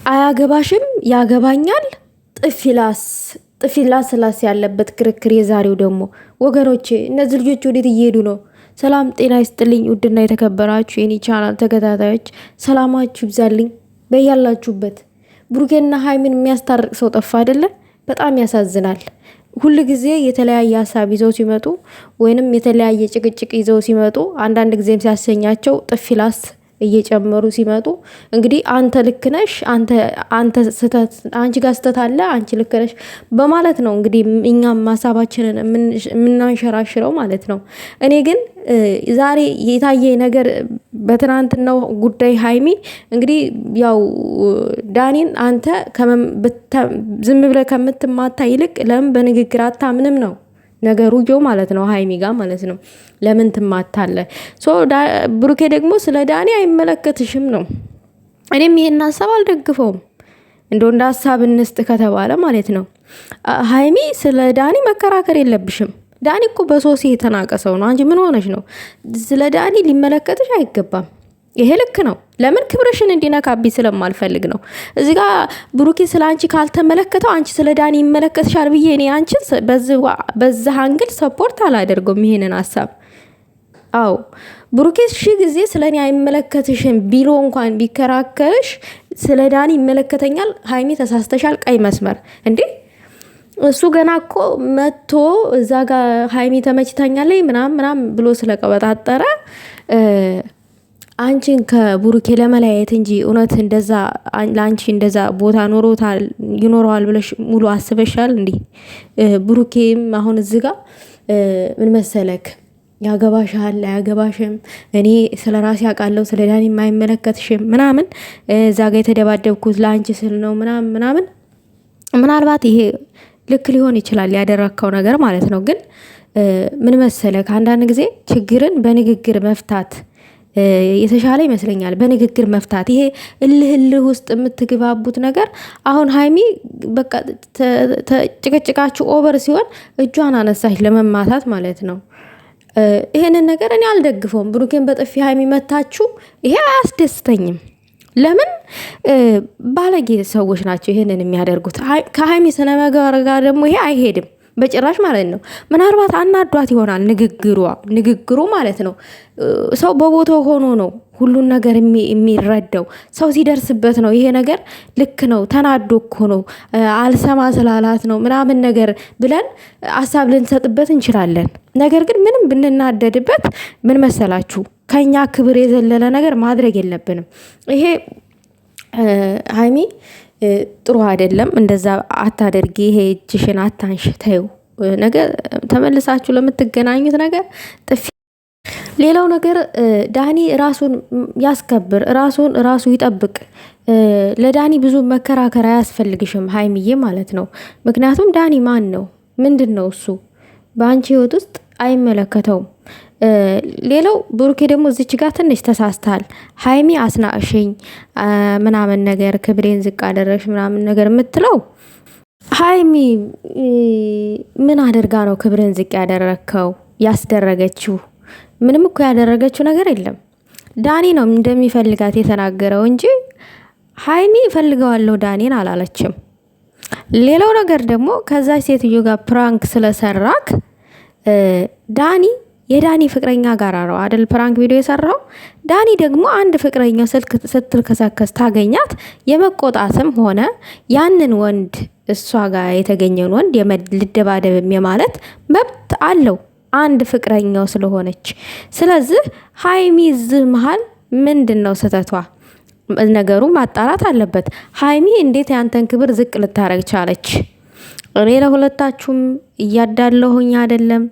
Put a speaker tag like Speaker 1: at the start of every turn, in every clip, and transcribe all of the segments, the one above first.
Speaker 1: አያገባሽም ያገባኛል ጥፊላስ ስላስ ያለበት ክርክር። የዛሬው ደግሞ ወገኖቼ እነዚህ ልጆች ወዴት እየሄዱ ነው? ሰላም ጤና ይስጥልኝ። ውድና የተከበራችሁ የኔ ቻናል ተከታታዮች ሰላማችሁ ይብዛልኝ በያላችሁበት። ብሩኬና ሀይሚን የሚያስታርቅ ሰው ጠፋ አይደለ? በጣም ያሳዝናል። ሁል ጊዜ የተለያየ ሀሳብ ይዘው ሲመጡ ወይንም የተለያየ ጭቅጭቅ ይዘው ሲመጡ አንዳንድ ጊዜም ሲያሰኛቸው ጥፊላስ እየጨመሩ ሲመጡ እንግዲህ አንተ ልክ ነሽ፣ አንተ ስህተት፣ አንቺ ጋር ስህተት አለ፣ አንቺ ልክ ነሽ በማለት ነው እንግዲህ እኛም ሀሳባችንን የምናንሸራሽረው ማለት ነው። እኔ ግን ዛሬ የታየ ነገር በትናንትናው ጉዳይ ሀይሚ እንግዲህ ያው ዳኒን አንተ ዝም ብለህ ከምትማታ ይልቅ ለምን በንግግር አታምንም ነው ነገሩ ማለት ነው። ሀይሚ ጋር ማለት ነው። ለምን ትማታለ? ብሩኬ ደግሞ ስለ ዳኒ አይመለከትሽም ነው። እኔም ይሄን ሀሳብ አልደግፈውም። እንደ ሀሳብ እንስጥ ከተባለ ማለት ነው። ሀይሚ ስለ ዳኒ መከራከር የለብሽም። ዳኒ እኮ በሶሲ የተናቀ ሰው ነው። አንቺ ምን ሆነሽ ነው? ስለ ዳኒ ሊመለከትሽ አይገባም። ይሄ ልክ ነው። ለምን ክብርሽን እንዲነካብኝ ስለማልፈልግ ነው። እዚህ ጋር ብሩኬ ስለ አንቺ ካልተመለከተው አንቺ ስለ ዳኒ ይመለከትሻል ብዬ እኔ አንቺን በዛ አንግል ሰፖርት አላደርገውም ይሄንን ሀሳብ። አዎ ብሩኬ ጊዜ ስለ እኔ አይመለከትሽም ቢሎ እንኳን ቢከራከርሽ ስለ ዳኒ ይመለከተኛል። ሀይሚ ተሳስተሻል፣ ቀይ መስመር እንዴ! እሱ ገና እኮ መጥቶ እዛ ጋር ሀይሚ ተመችታኛለች ምናምን ብሎ ስለቀበጣጠረ አንቺን ከብሩኬ ለመለያየት እንጂ እውነት እንደዛ ለአንቺ እንደዛ ቦታ ይኖረዋል ብለሽ ሙሉ አስበሻል እንዴ? ብሩኬም አሁን እዚህ ጋር ምን መሰለክ፣ ያገባሻል አያገባሽም፣ እኔ ስለ ራሴ አውቃለሁ፣ ስለ ዳኒ የማይመለከትሽም ምናምን፣ እዛ ጋር የተደባደብኩት ለአንቺ ስል ነው ምናምን። ምናልባት ይሄ ልክ ሊሆን ይችላል ያደረከው ነገር ማለት ነው። ግን ምን መሰለክ፣ አንዳንድ ጊዜ ችግርን በንግግር መፍታት የተሻለ ይመስለኛል። በንግግር መፍታት። ይሄ እልህ ውስጥ የምትግባቡት ነገር አሁን ሀይሚ በቃ ጭቅጭቃችሁ ኦቨር ሲሆን እጇን አነሳች ለመማታት ማለት ነው። ይሄንን ነገር እኔ አልደግፈውም። ብሩኬን በጥፊ ሀይሚ መታችሁ፣ ይሄ አያስደስተኝም። ለምን ባለጌ ሰዎች ናቸው ይሄንን የሚያደርጉት። ከሀይሚ ስነምግባር ጋር ደግሞ ይሄ አይሄድም በጭራሽ ማለት ነው። ምናልባት አናዷት ይሆናል ንግግሩ ማለት ነው። ሰው በቦታው ሆኖ ነው ሁሉን ነገር የሚረዳው። ሰው ሲደርስበት ነው ይሄ ነገር ልክ ነው፣ ተናዶ እኮ ነው፣ አልሰማ ስላላት ነው ምናምን ነገር ብለን ሀሳብ ልንሰጥበት እንችላለን። ነገር ግን ምንም ብንናደድበት ምን መሰላችሁ፣ ከኛ ክብር የዘለለ ነገር ማድረግ የለብንም። ይሄ ሀይሚ ጥሩ አይደለም። እንደዛ አታደርጊ። ይሄ እጅሽን አታንሽ፣ ተይው። ነገር ተመልሳችሁ ለምትገናኙት ነገር ጥፊ። ሌላው ነገር ዳኒ ራሱን ያስከብር፣ ራሱ ይጠብቅ። ለዳኒ ብዙ መከራከር አያስፈልግሽም ሀይሚዬ ማለት ነው። ምክንያቱም ዳኒ ማን ነው? ምንድን ነው እሱ? በአንቺ ህይወት ውስጥ አይመለከተውም። ሌላው ብሩኬ ደግሞ እዚች ጋር ትንሽ ተሳስተሃል። ሀይሚ አስናቅሽኝ ምናምን ነገር ክብሬን ዝቅ አደረግሽ ምናምን ነገር የምትለው ሀይሚ ምን አድርጋ ነው ክብሬን ዝቅ ያደረግከው? ያስደረገችው ምንም እኮ ያደረገችው ነገር የለም። ዳኒ ነው እንደሚፈልጋት የተናገረው እንጂ ሀይሚ እፈልገዋለሁ ዳኒን አላለችም። ሌላው ነገር ደግሞ ከዛ ሴትዮ ጋር ፕራንክ ስለሰራክ ዳኒ የዳኒ ፍቅረኛ ጋር ነው አደል ፕራንክ ቪዲዮ የሰራው። ዳኒ ደግሞ አንድ ፍቅረኛው ስልክ ስትልከሰከስ ታገኛት የመቆጣትም ሆነ ያንን ወንድ እሷ ጋር የተገኘውን ወንድ ልደባደብ የማለት መብት አለው አንድ ፍቅረኛው ስለሆነች። ስለዚህ ሀይሚ እዚህ መሀል ምንድን ነው ስህተቷ? ነገሩ ማጣራት አለበት። ሀይሚ እንዴት ያንተን ክብር ዝቅ ልታረግ ቻለች? እኔ ለሁለታችሁም እያዳለሁኝ አይደለም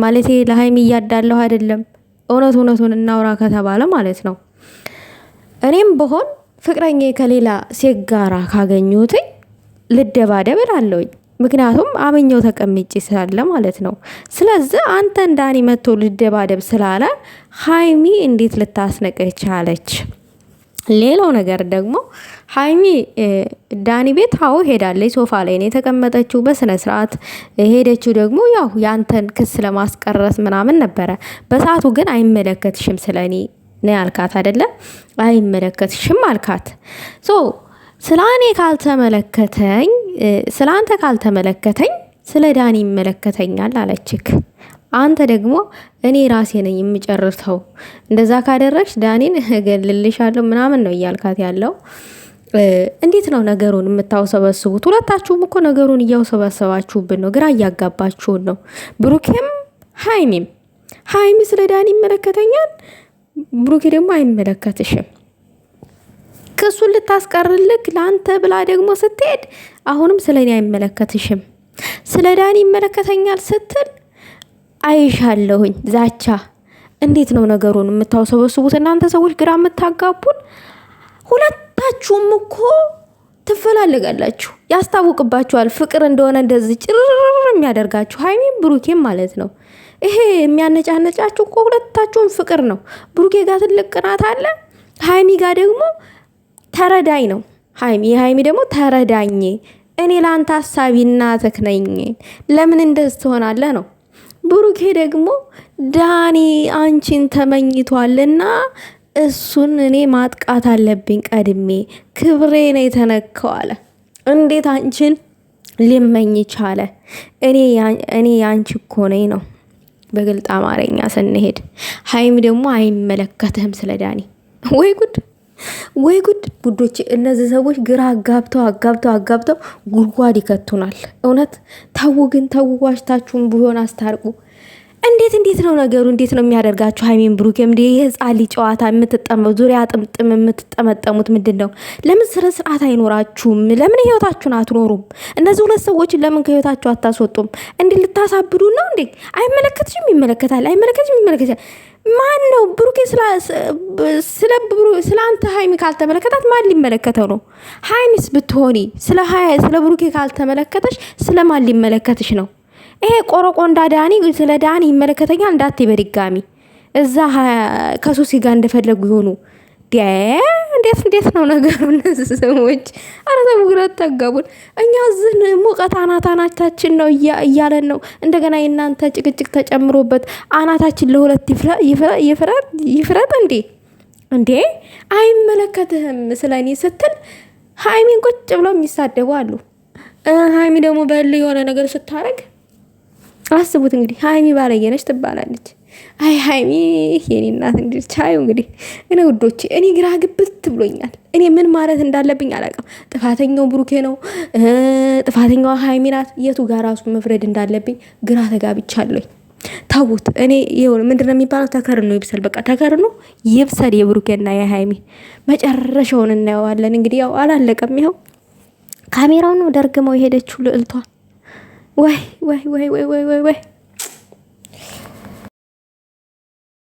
Speaker 1: ማለቴ ለሀይሚ እያዳለሁ አይደለም። እውነቱን እናውራ ከተባለ ማለት ነው። እኔም በሆን ፍቅረኛ ከሌላ ሴት ጋራ ካገኙትኝ ልደባደብ እላለሁኝ። ምክንያቱም አመኘው ተቀምጬ ስላለ ማለት ነው። ስለዚህ አንተ ዳኒ መጥቶ ልደባደብ ስላለ ሀይሚ እንዴት ልታስነቅህ ቻለች? ሌላው ነገር ደግሞ ሀይሚ ዳኒ ቤት አዎ ሄዳለች። ሶፋ ላይ ነው የተቀመጠችው በስነ ስርዓት ሄደችው። ደግሞ ያው ያንተን ክስ ለማስቀረስ ምናምን ነበረ። በሰዓቱ ግን አይመለከትሽም ስለኔ ነው ያልካት አይደለ? አይመለከትሽም አልካት። ስለ እኔ ካልተመለከተኝ ስለ አንተ ካልተመለከተኝ ስለ ዳኒ ይመለከተኛል አለችክ። አንተ ደግሞ እኔ ራሴ ነኝ የምጨርሰው፣ እንደዛ ካደረግሽ ዳኒን እገልልሻለሁ ምናምን ነው እያልካት ያለው። እንዴት ነው ነገሩን የምታውሰበስቡት? ሁለታችሁም እኮ ነገሩን እያውሰበሰባችሁብን ነው፣ ግራ እያጋባችሁን ነው። ብሩኬም ሀይሚም። ሀይሚ ስለ ዳኒ ይመለከተኛል፣ ብሩኬ ደግሞ አይመለከትሽም። ክሱን ልታስቀርልክ ለአንተ ብላ ደግሞ ስትሄድ አሁንም ስለ እኔ አይመለከትሽም። ስለ ዳኒ ይመለከተኛል ስትል አይሻለሁኝ ዛቻ። እንዴት ነው ነገሩን የምታውሰበስቡት እናንተ ሰዎች ግራ የምታጋቡን? ሁለታችሁም እኮ ትፈላለጋላችሁ፣ ያስታውቅባችኋል ፍቅር እንደሆነ እንደዚህ ጭርር የሚያደርጋችሁ ሀይሚም ብሩኬም ማለት ነው። ይሄ የሚያነጫነጫችሁ እኮ ሁለታችሁም ፍቅር ነው። ብሩኬ ጋር ትልቅ ቅናት አለ፣ ሀይሚ ጋር ደግሞ ተረዳኝ ነው። ሀይሚ ደግሞ ተረዳኝ፣ እኔ ለአንተ ሀሳቢ እናትህ ነኝ፣ ለምን እንደዚህ ትሆናለህ ነው። ብሩኬ ደግሞ ዳኒ አንቺን ተመኝቷልና እሱን እኔ ማጥቃት አለብኝ ቀድሜ፣ ክብሬ ነው የተነካው አለ። እንዴት አንቺን ሊመኝ ቻለ? እኔ ያንቺ እኮ ነኝ ነው በግልጽ አማርኛ ስንሄድ። ሀይሚ ደግሞ አይመለከትህም ስለ ዳኒ። ወይ ጉድ ወይ ጉድ ጉዶች! እነዚህ ሰዎች ግራ አጋብተው ጉድጓድ ይከቱናል። እውነት ተው ግን ተው፣ ዋሽታችሁን ቢሆን አስታርቁ። እንዴት ነው ነገሩ? እንዴት ነው የሚያደርጋችሁ? ሀይሚን ብሩኬም እንደ የህፃን ልጅ ጨዋታ ዙሪያ ጥምጥም የምትጠመጠሙት ምንድን ነው? ለምን ስነ ስርዓት አይኖራችሁም? ለምን ህይወታችሁን አትኖሩም? እነዚህ ሁለት ሰዎችን ለምን ከህይወታችሁ አታስወጡም? እንዴ ልታሳብዱ ነው እንዴ? አይመለከትሽም? ይመለከታል። አይመለከትሽም? ይመለከታል። ማን ነው ብሩኬ? ስለ አንተ ሀይሚ ካልተመለከታት ማን ሊመለከተው ነው? ሀይሚስ ብትሆኒ ስለ ብሩኬ ካልተመለከተሽ ስለ ማን ሊመለከትሽ ነው? ይሄ ቆረቆንዳ ዳኒ ስለ ዳኒ ይመለከተኛል እንዳትይ በድጋሚ እዛ ከሶሲ ጋር እንደፈለጉ ይሆኑ። እንዴት ነው ነገሩ? እነዚህ ሰዎች ኧረ ተው፣ ግራ አታጋቡን። እኛ እዚህ ሙቀት አናታችን ነው እያለን ነው። እንደገና የእናንተ ጭቅጭቅ ተጨምሮበት አናታችን ለሁለት ይፍረጥ እንዴ? አይመለከትህም ስለኔ ስትል ሀይሚን ቁጭ ብለው የሚሳደቡ አሉ። ሀይሚ ደግሞ በል የሆነ ነገር ስታረግ አስቡት እንግዲህ። ሀይሚ ባለየነች ትባላለች። አይ ሀይሚ የኔ እናት እንግዲህ ቻዩ እንግዲህ። እኔ ውዶቼ እኔ ግራ ግብት ብሎኛል። እኔ ምን ማለት እንዳለብኝ አላውቅም። ጥፋተኛው ብሩኬ ነው፣ ጥፋተኛዋ ሀይሚ ናት። የቱ ጋር ራሱ መፍረድ እንዳለብኝ ግራ ተጋብቻለሁ። ታውት እኔ ይሁን ምንድነው የሚባለው? ተከርኖ ይብሰል። በቃ ተከርኖ ይብሰል። የብሩኬና የሀይሚ መጨረሻውን እናየዋለን። እንግዲህ ያው አላለቀም። ይኸው ካሜራውን ነው ደርግመው የሄደችው ልዕልቷ። ወይ